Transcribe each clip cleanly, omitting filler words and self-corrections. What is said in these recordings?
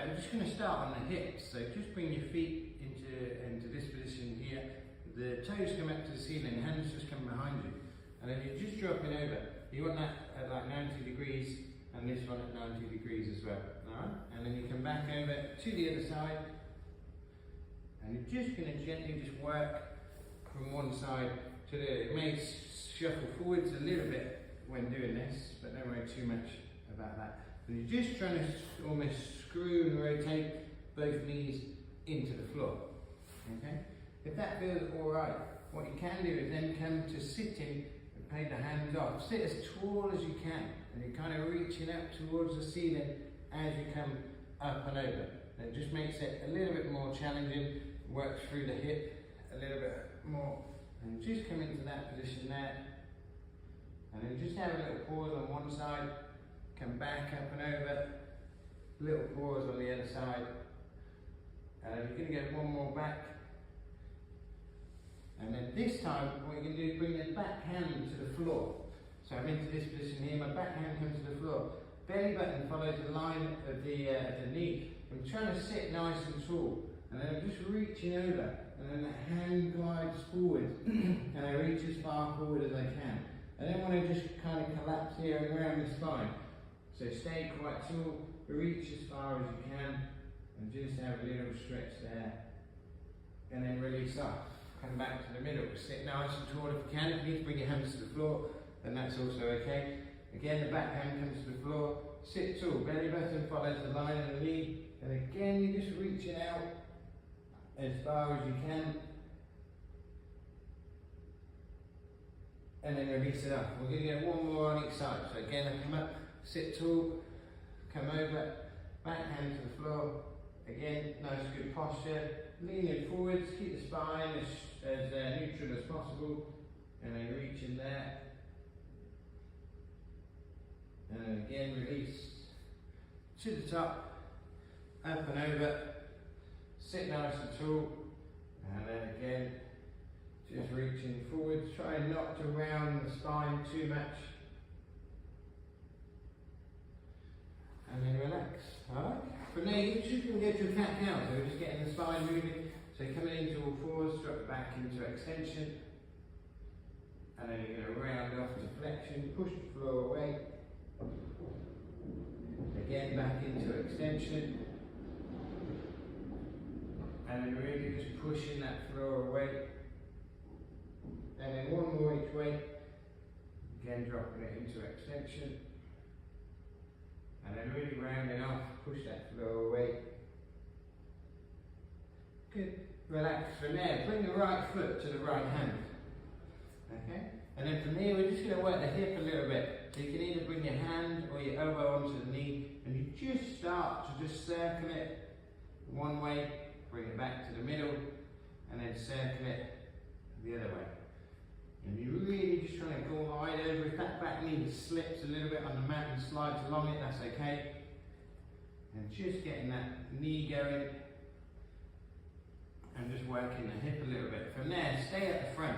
we're just going to start on the hips. So just bring your feet into this position here. The toes come up to the ceiling, hands just come behind you. And then you're just dropping over. You want that at like 90 degrees and this one at 90 degrees as well. Alright? And then you come back over to the other side. And you're just going to gently just work from one side to the other. It may shuffle forwards a little bit when doing this, but don't worry too much about that. And you're just trying to almost screw and rotate both knees into the floor. Okay? If that feels alright, what you can do is then come to sitting and take the hands off. Sit as tall as you can, and you're kind of reaching up towards the ceiling as you come up and over. And it just makes it a little bit more challenging, works through the hip a little bit more. And just come into that position there. And then just have a little pause on one side, come back up and over, little pause on the other side. And you're going to get one more back. And then this time, what you're going to do is bring the back hand to the floor. So I'm into this position here, my back hand comes to the floor. Belly button follows the line of the knee. I'm trying to sit nice and tall. And then I'm just reaching over. And then the hand glides forward. And I reach as far forward as I can. I don't want to just kind of collapse here and around the spine. So stay quite tall, reach as far as you can, and just have a little stretch there. And then release off. Come back to the middle. Sit nice and tall if you can. If you need to bring your hands to the floor, then that's also okay. Again, the back hand comes to the floor. Sit tall. Belly button follows the line of the knee. And again, you're just reaching out as far as you can. And then release it up. We're going to get one more on each side. So again, I come up, sit tall, come over, back hand to the floor. Again, nice good posture. Leaning forwards, keep the spine as neutral as possible. And then reach in there. And then again, release to the top, up and over. Sit nice and tall. And then again, just reaching forwards, try not to round the spine too much. And then relax. Alright? From there, you're just going to go to a cat cow. So we're just getting the spine moving. So coming into all fours, drop back into extension. And then you're going to round off to flexion, push the floor away. Again, back into extension. And then really just pushing that floor away. And then one more each way. Again, dropping it into extension. And then really rounding off, push that floor away. Good. Relax from there. Bring the right foot to the right hand. Okay? And then from here, we're just going to work the hip a little bit. So you can either bring your hand or your elbow onto the knee, and you just start to just circle it one way, bring it back to the middle, and then circle it the other way. And you're really just trying to glide over. If that back knee slips a little bit on the mat and slides along it, that's okay. And just getting that knee going and just working the hip a little bit. From there, stay at the front.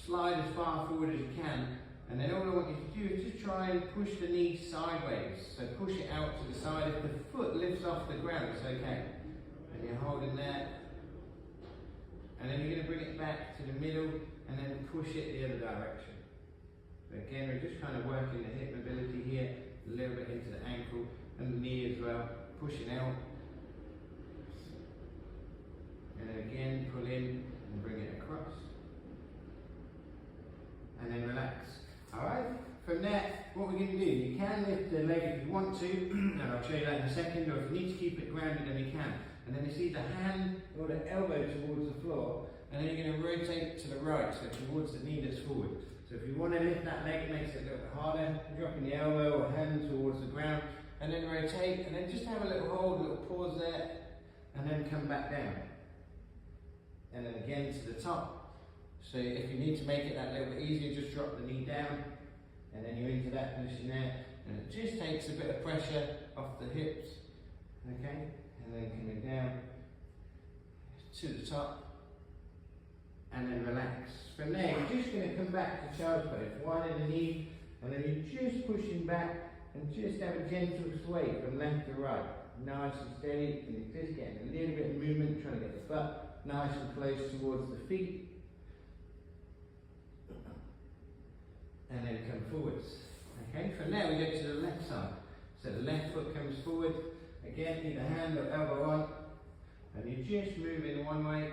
Slide as far forward as you can. And then all I want you to do is just try and push the knee sideways. So push it out to the side. If the foot lifts off the ground, it's okay. And you're holding there. And then you're going to bring it back to the middle and then push it the other direction. But again, we're just kind of working the hip mobility here, a little bit into the ankle and the knee as well, pushing out. And then again, pull in and bring it across. And then relax. Alright? From there, what we're going to do, you can lift the leg if you want to, and I'll show you that in a second, or if you need to keep it grounded, then you can. And then it's either hand or the elbow towards the floor, and then you're going to rotate to the right, so towards the knee that's forward. So if you want to lift that leg, it makes it a little bit harder. Dropping the elbow or hand towards the ground, and then rotate, and then just have a little hold, a little pause there, and then come back down. And then again to the top. So if you need to make it that little bit easier, just drop the knee down, and then you're into that position there. And it just takes a bit of pressure off the hips, okay? And then coming down to the top, and then relax. From there, you're just going to come back to child's pose, widen the knee, and then you're just pushing back and just have a gentle sway from left to right, nice and steady, and you're just getting a little bit of movement, trying to get the butt nice and close towards the feet, and then come forwards. Okay, from there we go to the left side. So the left foot comes forward, again either hand or elbow on, and you're just moving one way,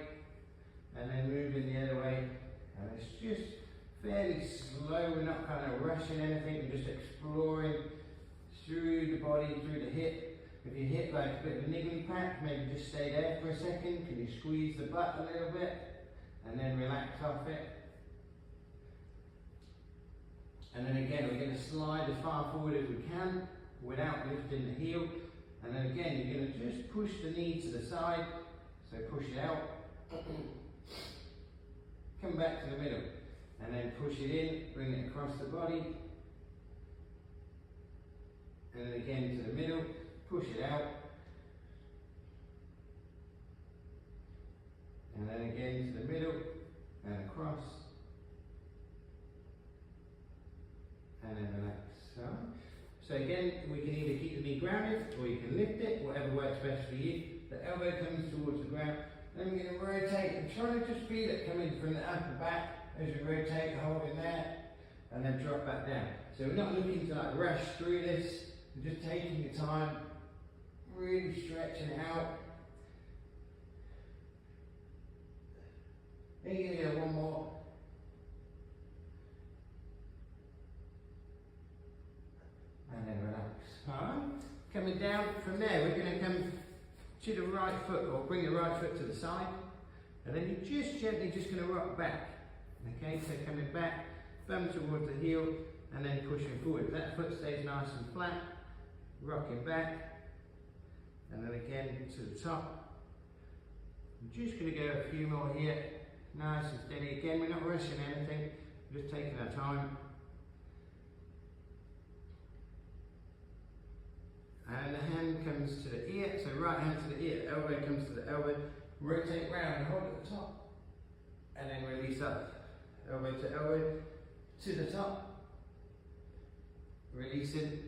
and then moving the other way, and it's just fairly slow. We're not kind of rushing anything, we're just exploring through the body, through the hip. If you hit like a bit of a niggly patch, maybe just stay there for a second. Can you squeeze the butt a little bit and then relax off it? And then again, we're going to slide as far forward as we can without lifting the heel. And then again, you're going to just push the knee to the side. So push it out. Come back to the middle. And then push it in, bring it across the body. And then again to the middle, push it out. And then again to the middle and across. And then relax. So again, we can either keep the knee grounded or you can lift it, whatever works best for you. The elbow comes towards the ground. Then we're going to rotate and try to just feel it coming from the upper back as we rotate, holding there, and then drop back down. So we're not looking to like rush through this. We're just taking your time, really stretching out. Then you're going to go one more. And then relax. Alright? Coming down from there, we're going to come to the right foot, or bring the right foot to the side. And then you're just gently just going to rock back. Okay, so coming back, thumb towards the heel, and then pushing forward. That foot stays nice and flat. Rocking back. And then again to the top. I'm just going to go a few more here. Nice and steady. Again, we're not rushing anything. We're just taking our time. And the hand comes to the ear, so right hand to the ear, elbow comes to the elbow, rotate round, hold at the top, and then release up. Elbow to elbow, to the top, releasing,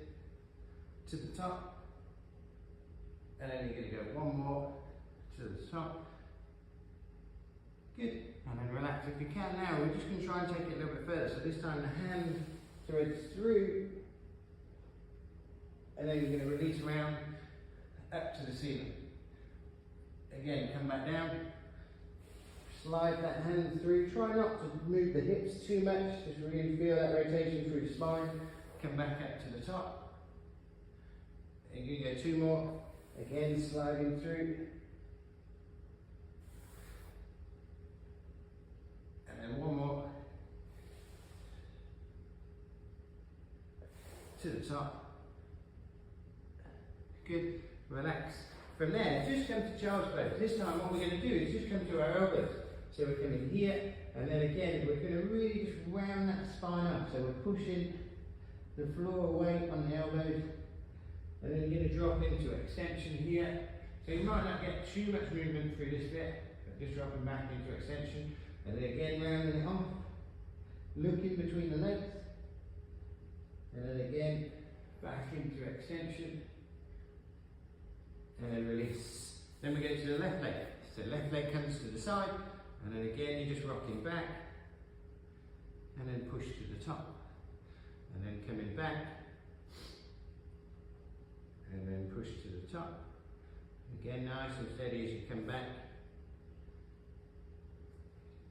to the top, and then you're going to go one more, to the top. Good, and then relax if you can now. We're just going to try and take it a little bit further, so this time the hand threads through, and then you're going to release around up to the ceiling. Again, come back down, slide that hand through. Try not to move the hips too much, just really feel that rotation through the spine. Come back up to the top. And you go two more. Again, sliding through. And then one more. To the top. Good, relax. From there, just come to child's pose. This time what we're going to do is just come to our elbows. So we're coming here, and then again, we're going to really just round that spine up. So we're pushing the floor away on the elbows, and then you're going to drop into extension here. So you might not get too much movement through this bit, but just dropping back into extension, and then again rounding it off, looking between the legs, and then again back into extension. And then release. Then we go to the left leg. So left leg comes to the side, and then again you're just rocking back, and then push to the top, and then coming back, and then push to the top. Again, nice and steady as you come back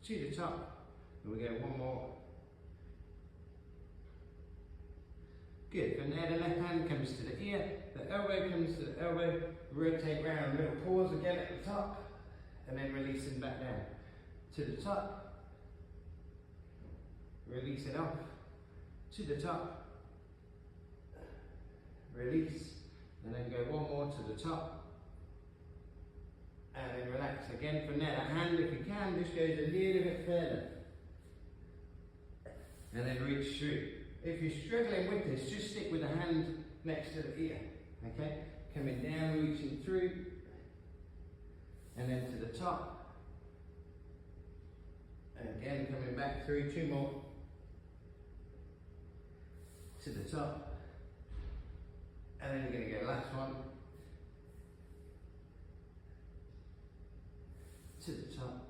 to the top, and we go one more. Good. From there, the left hand comes to the ear, the elbow comes to the elbow, rotate round, little pause again at the top, and then releasing back down. To the top, release it off, to the top, release, and then go one more to the top, and then relax. Again from there, the hand, if you can, just goes a little bit further, and then reach through. If you're struggling with this, just stick with the hand next to the ear, okay? Coming down, reaching through, and then to the top. And again, coming back through, two more. To the top. And then you're going to go last one to the top.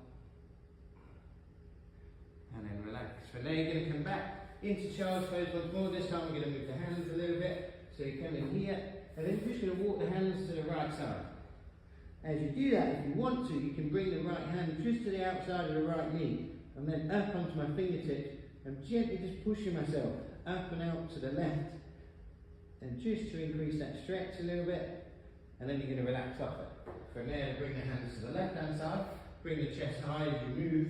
And then relax. So now you're going to come back into child's pose once more. This time we're going to move the hands a little bit. So you come in here, and then you're just going to walk the hands to the right side. As you do that, if you want to, you can bring the right hand just to the outside of the right knee, and then up onto my fingertips, and gently just pushing myself up and out to the left, and just to increase that stretch a little bit, and then you're going to relax off it. From there, bring the hands to the left hand side, bring the chest high as you move,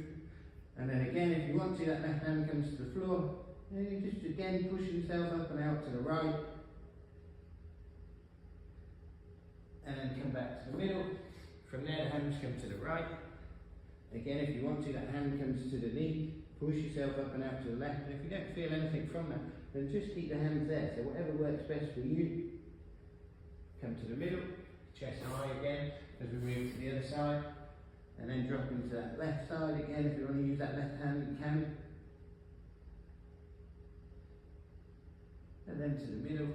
and then again, if you want to, that left hand comes to the floor, and you just again push yourself up and out to the right, and then come back to the middle. From there, the hands come to the right. Again, if you want to, that hand comes to the knee, push yourself up and out to the left, and if you don't feel anything from that, then just keep the hands there, so whatever works best for you. Come to the middle, chest high again, as we move to the other side, and then drop into that left side again. If you want to use that left hand, you can. And then to the middle,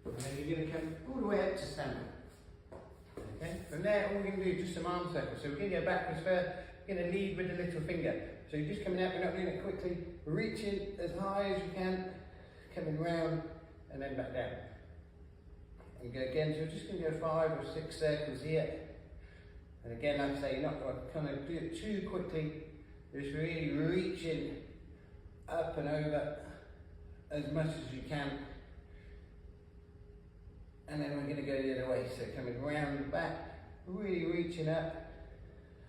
and then you're going to come all the way up to standing. Okay? From there, all we're going to do is just some arm circles. So we're going to go backwards first, we're going to lead with the little finger. So you're just coming out, we're not doing it quickly, reaching as high as you can, coming round, and then back down. And go again, so we're just going to go 5 or 6 circles here. And again, like I say, you're not going to kind of do it too quickly, just really reaching up and over as much as you can. And then we're going to go the other way, so coming round the back, really reaching up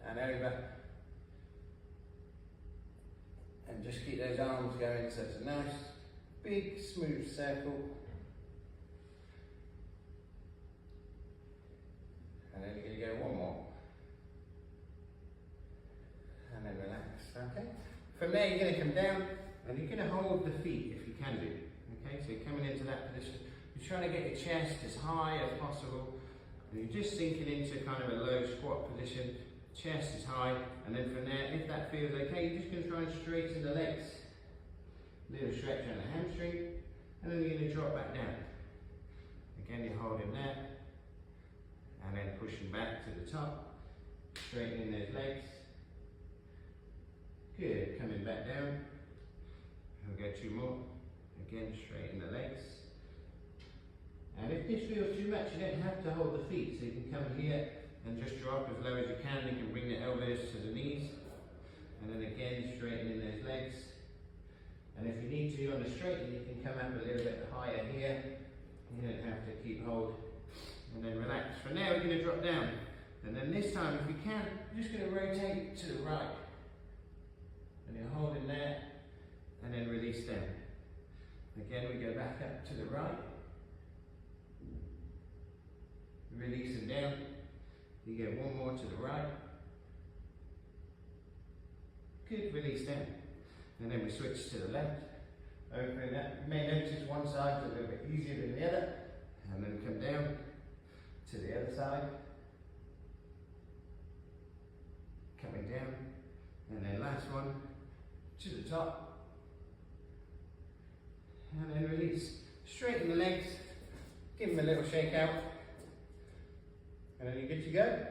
and over. And just keep those arms going, so it's a nice, big, smooth circle. And then you're going to go one more. And then relax, okay? From there, you're going to come down, and you're going to hold the feet if you can do. Okay, so you're coming into that position. You're trying to get your chest as high as possible, and you're just sinking into kind of a low squat position. Chest is high, and then from there, if that feels okay, you're just going to try and straighten the legs. Little stretch on the hamstring, and then you're going to drop back down. Again, you're holding there, and then pushing back to the top, straightening those legs. Good, coming back down. We'll go 2 more. Again, straighten the legs. And if this feels too much, you don't have to hold the feet, so you can come here and just drop as low as you can. You can bring the elbows to the knees, and then again straightening those legs. And if you need to on the straighten, you can come up a little bit higher here. You don't have to keep hold, and then relax. For now, we're going to drop down, and then this time, if you can, you're just going to rotate to the right, and you're holding there, and then release down. Again, we go back up to the right. Release them down. You go one more to the right. Good, release down. And then we switch to the left. Opening up. You may notice one side is a little bit easier than the other. And then come down to the other side. Coming down. And then last one to the top. And then release. Straighten the legs. Give them a little shake out. And then you're good to go.